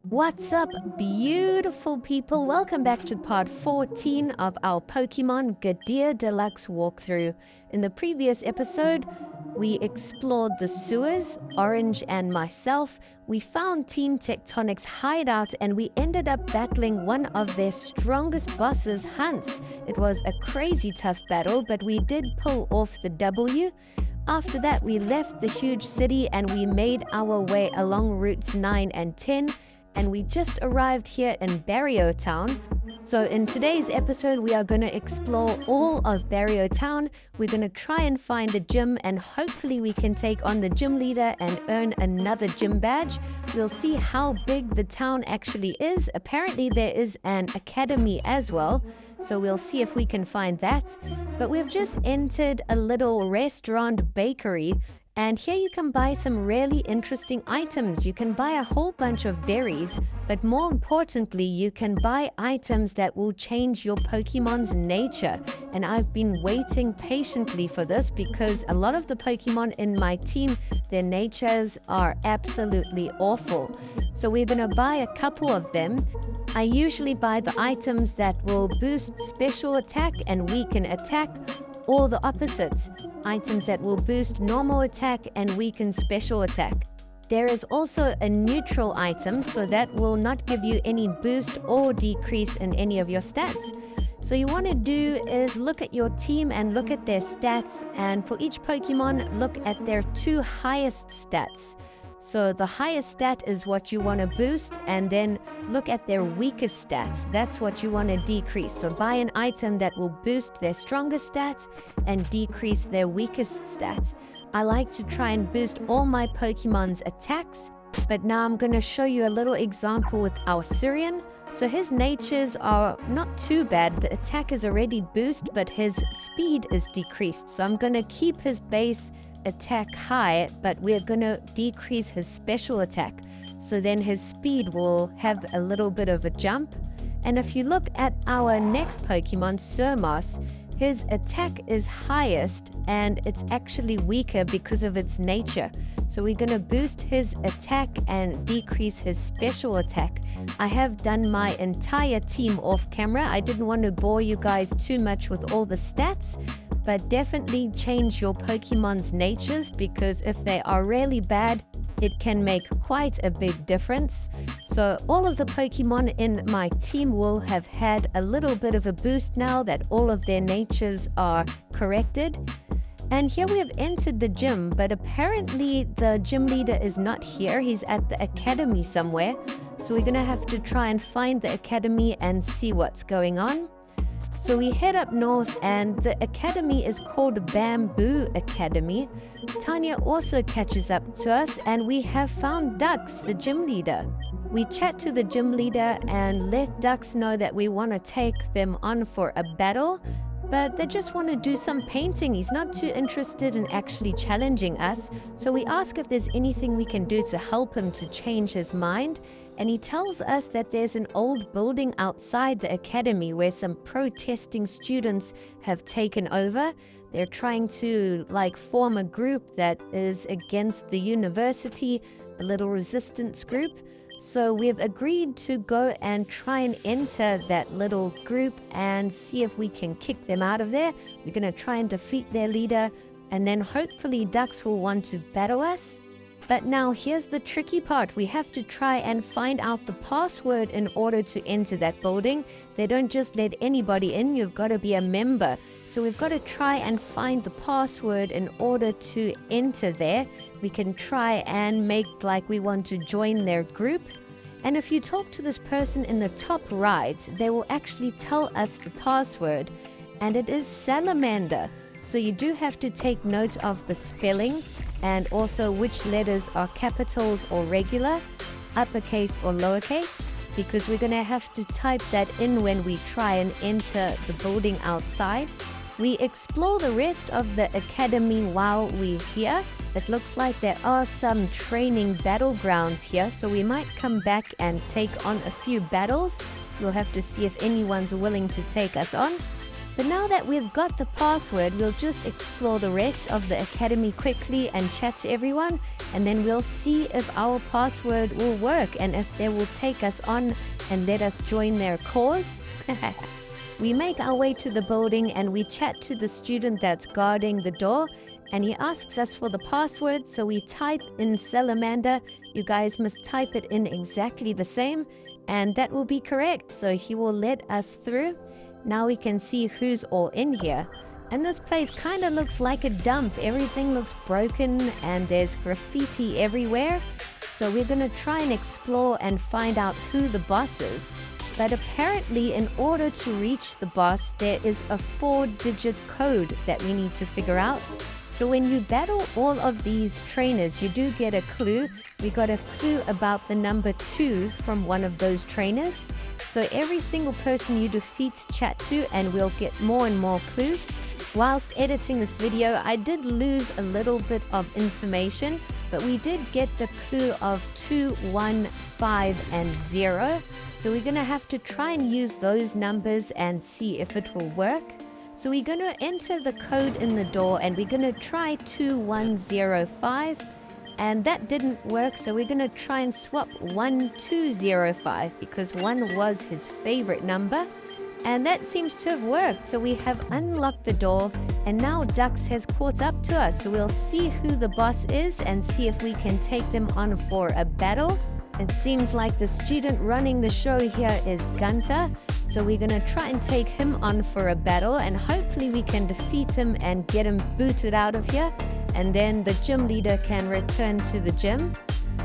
What's up, beautiful people? Welcome back to part 14 of our Pokemon Gadir Deluxe walkthrough. In the previous episode, we explored the sewers, Orange and myself. We found Team Tectonic's hideout and we ended up battling one of their strongest bosses, Hunts. It was a crazy tough battle, but we did pull off the W. After that, we left the huge city and we made our way along routes 9 and 10. And we just arrived here in Bario town. So in today's episode, we are going to explore all of Bario town. We're going to try and find the gym and hopefully we can take on the gym leader and earn another gym badge. We'll see how big the town actually is. Apparently there is an academy as well. So we'll see if we can find that. But we've just entered a little restaurant bakery. And here you can buy some really interesting items. You can buy a whole bunch of berries, but more importantly, you can buy items that will change your Pokemon's nature. And I've been waiting patiently for this because a lot of the Pokemon in my team, their natures are absolutely awful. So we're going to buy a couple of them. I usually buy the items that will boost special attack and weaken attack, or the opposite, items that will boost normal attack and weaken special attack. There is also a neutral item, so that will not give you any boost or decrease in any of your stats. So you want to do is look at your team and look at their stats, and for each Pokemon, look at their two highest stats. So the highest stat is what you want to boost, and then look at their weakest stats. That's what you want to decrease. So buy an item that will boost their strongest stats and decrease their weakest stats. I like to try and boost all my Pokemon's attacks, but now I'm going to show you a little example with our Syrian. So his natures are not too bad. The attack is already boosted, but his speed is decreased. So I'm going to keep his base attack high, but we're going to decrease his special attack. So then his speed will have a little bit of a jump. And if you look at our next Pokemon, Surmas, his attack is highest and it's actually weaker because of its nature. So we're going to boost his attack and decrease his special attack. I have done my entire team off camera. I didn't want to bore you guys too much with all the stats, but definitely change your Pokemon's natures because if they are really bad, it can make quite a big difference. So all of the Pokemon in my team will have had a little bit of a boost now that all of their natures are corrected. And here we have entered the gym, but apparently the gym leader is not here. He's at the academy somewhere. So we're going to have to try and find the academy and see what's going on. So we head up north and the academy is called Bamboo Academy. Tanya also catches up to us and we have found DUX, the gym leader. We chat to the gym leader and let DUX know that we want to take them on for a battle, but they just want to do some painting. He's not too interested in actually challenging us. So we ask if there's anything we can do to help him to change his mind. And he tells us that there's an old building outside the academy where some protesting students have taken over. They're trying to form a group that is against the university, a little resistance group. So we've agreed to go and try and enter that little group and see if we can kick them out of there. We're going to try and defeat their leader, and then hopefully DUX will want to battle us. But now here's the tricky part. We have to try and find out the password in order to enter that building. They don't just let anybody in. You've got to be a member. So we've got to try and find the password in order to enter there. We can try and make like we want to join their group. And if you talk to this person in the top right, they will actually tell us the password. And it is Salamander. So you do have to take note of the spelling and also which letters are capitals or regular, uppercase or lowercase, because we're going to have to type that in when we try and enter the building outside. We explore the rest of the academy while we're here. It looks like there are some training battlegrounds here, so we might come back and take on a few battles. We'll have to see if anyone's willing to take us on. But now that we've got the password, we'll just explore the rest of the academy quickly and chat to everyone, and then we'll see if our password will work and if they will take us on and let us join their cause. We make our way to the building and we chat to the student that's guarding the door, and he asks us for the password, so we type in salamander. You guys must type it in exactly the same, and that will be correct, so he will let us through. Now we can see who's all in here. And this place kind of looks like a dump. Everything looks broken and there's graffiti everywhere. So we're going to try and explore and find out who the boss is. But apparently, in order to reach the boss, there is a 4-digit code that we need to figure out. So when you battle all of these trainers, you do get a clue. We got a clue about the number 2 from one of those trainers. So every single person you defeat, chat to, and we'll get more and more clues. Whilst editing this video, I did lose a little bit of information, but we did get the clue of 2, 1, 5, and 0. So we're going to have to try and use those numbers and see if it will work. So we're going to enter the code in the door and we're going to try 2105, and that didn't work, so we're going to try and swap 1205 because 1 was his favorite number, and that seems to have worked. So we have unlocked the door and now DUX has caught up to us, so we'll see who the boss is and see if we can take them on for a battle. It seems like the student running the show here is Gunter, so we're going to try and take him on for a battle, and hopefully we can defeat him and get him booted out of here, and then the gym leader can return to the gym.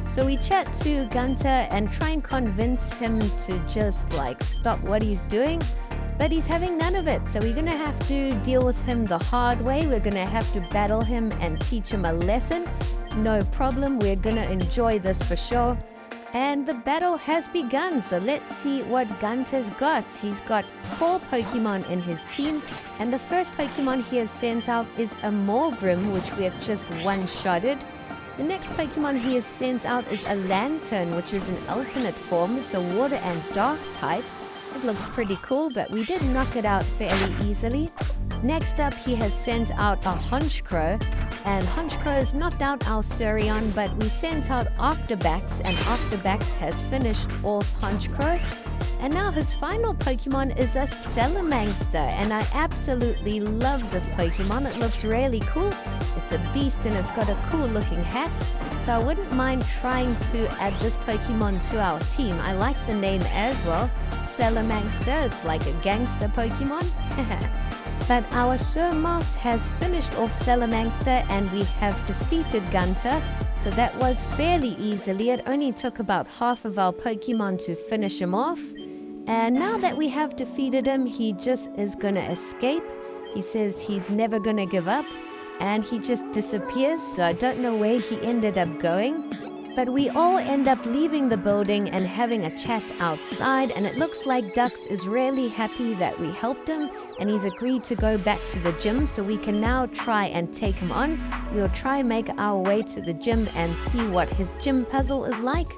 So we chat to Gunter and try and convince him to just stop what he's doing, but he's having none of it, so we're going to have to deal with him the hard way. We're going to have to battle him and teach him a lesson. No problem, we're going to enjoy this for sure. And the battle has begun, so let's see what Gunter's got. He's got 4 Pokemon in his team, and the first Pokemon he has sent out is a Morgrim, which we have just one-shotted. The next Pokemon he has sent out is a Lantern, which is an alternate form. It's a water and dark type. It looks pretty cool, but we did knock it out fairly easily. Next up, he has sent out a Honchkrow, and Honchkrow has knocked out our Surion, but we sent out Octobax, and Octobax has finished off Honchkrow. And now his final Pokemon is a Salamangster, and I absolutely love this Pokemon. It looks really cool. It's a beast and it's got a cool looking hat, so I wouldn't mind trying to add this Pokemon to our team. I like the name as well, Salamangster. It's like a gangster Pokemon. But our Sir Moss has finished off Salamangster and we have defeated Gunter, so that was fairly easily. It only took about half of our Pokemon to finish him off. And now that we have defeated him, he just is gonna escape. He says he's never gonna give up, and he just disappears, so I don't know where he ended up going. But we all end up leaving the building and having a chat outside, and it looks like DUX is really happy that we helped him, and he's agreed to go back to the gym, so we can now try and take him on. We'll try and make our way to the gym and see what his gym puzzle is like.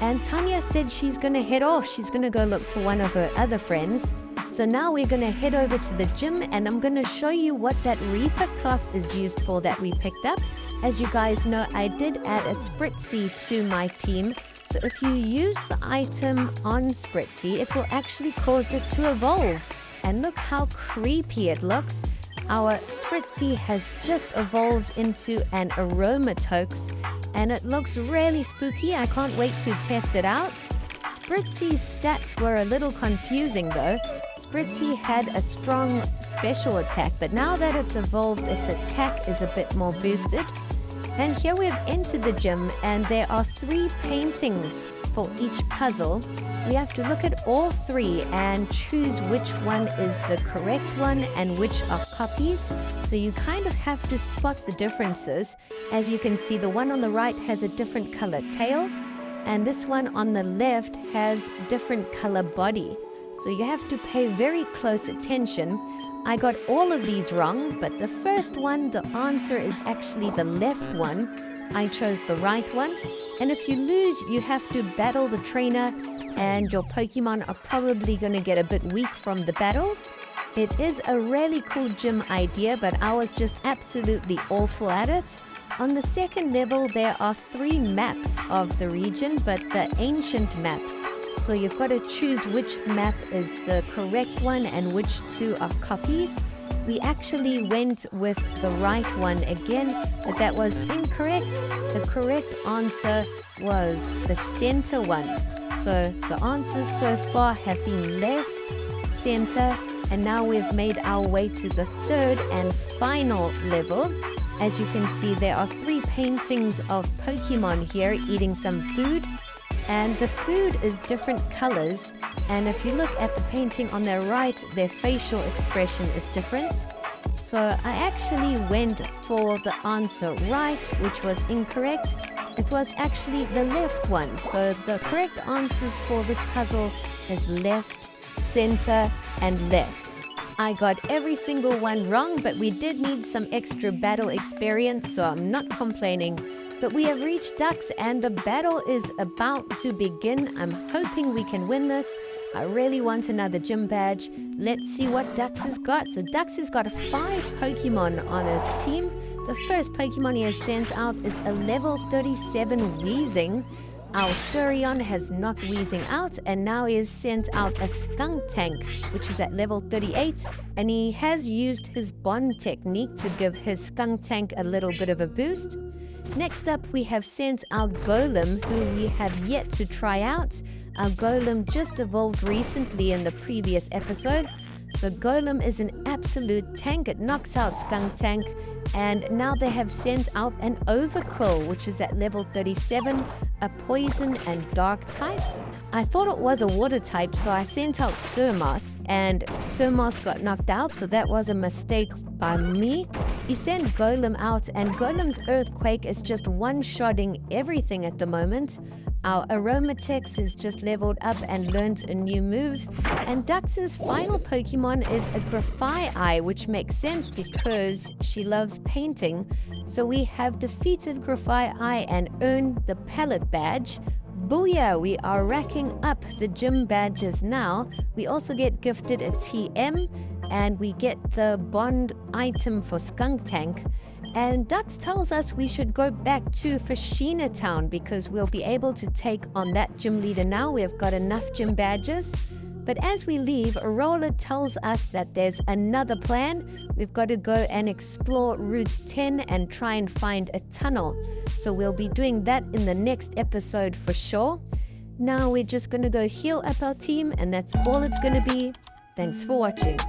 And Tanya said she's gonna head off. She's gonna go look for one of her other friends. So now we're gonna head over to the gym and I'm gonna show you what that Reaper cloth is used for that we picked up. As you guys know, I did add a Spritzy to my team. So if you use the item on Spritzy, it will actually cause it to evolve. And look how creepy it looks. Our Spritzy has just evolved into an Aromatox, and it looks really spooky. I can't wait to test it out. Spritzy's stats were a little confusing though. Spritzy had a strong special attack, but now that it's evolved, its attack is a bit more boosted. And here we've entered the gym, and there are 3 paintings for each puzzle. We have to look at all 3 and choose which one is the correct one and which are copies. So you kind of have to spot the differences. As you can see, the one on the right has a different color tail, and this one on the left has different color body. So you have to pay very close attention. I got all of these wrong, but the first one, the answer is actually the left one. I chose the right one. And if you lose, you have to battle the trainer, and your Pokemon are probably going to get a bit weak from the battles. It is a really cool gym idea, but I was just absolutely awful at it. On the second level, there are 3 maps of the region, but the ancient maps. So you've got to choose which map is the correct one and which 2 are copies. We actually went with the right one again, but that was incorrect. The correct answer was the center one. So the answers so far have been left, center, and now we've made our way to the 3rd and final level. As you can see, there are 3 paintings of Pokemon here eating some food. And the food is different colors, and if you look at the painting on their right, their facial expression is different. So I actually went for the answer right, which was incorrect. It was actually the left one. So the correct answers for this puzzle is left, center, and left. I got every single one wrong, but we did need some extra battle experience, so I'm not complaining. But we have reached DUX and the battle is about to begin. I'm hoping we can win this. I really want another gym badge. Let's see what DUX has got. So DUX has got 5 Pokemon on his team. The first Pokemon he has sent out is a level 37 Weezing. Our Surion has knocked Weezing out, and now he has sent out a Skuntank, which is at level 38, and he has used his bond technique to give his Skuntank a little bit of a boost. Next up, we have sent out Golem, who we have yet to try out. Our Golem just evolved recently in the previous episode. So Golem is an absolute tank. It knocks out Skuntank. And now they have sent out an Overquill, which is at level 37, a poison and dark type. I thought it was a water type, so I sent out Surmos, and Surmos got knocked out, so that was a mistake by me. You send Golem out, and Golem's Earthquake is just one-shotting everything at the moment. Our Aromatix has just leveled up and learned a new move. And Dux's final Pokemon is a Grafai, which makes sense because she loves painting. So we have defeated Grafai and earned the Palette Badge. Booyah! We are racking up the gym badges now. We also get gifted a TM, and we get the bond item for Skuntank. And Dux tells us we should go back to Fashina Town because we'll be able to take on that gym leader now. We've got enough gym badges. But as we leave, Arola tells us that there's another plan. We've got to go and explore Route 10 and try and find a tunnel. So we'll be doing that in the next episode for sure. Now we're just going to go heal up our team, and that's all it's going to be. Thanks for watching.